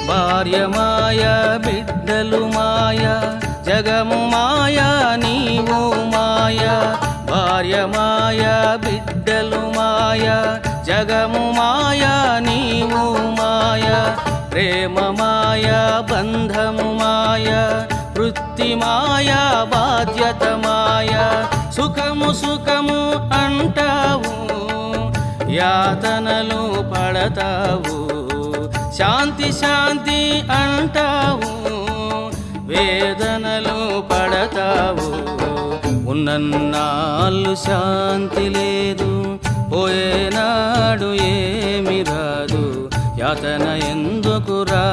భార్య మాయ బిడ్డలు మాయ జగము మాయ నీవు మాయ భార్య మాయ బిడ్డలు మాయ జగము మాయ నీవు మాయ ప్రేమ మాయ బంధము మాయ వృత్తి మాయ బాధ్యత మాయ సుఖము సుఖము అంటావు యాతనలు పడతావు శాంతి శాంతి అంటావు వేదనలు పడతావు ఉన్నన్నాళ్ళు శాంతి లేదు పోయేనాడు ఏమి రాదు యాతన ఎందుకు రా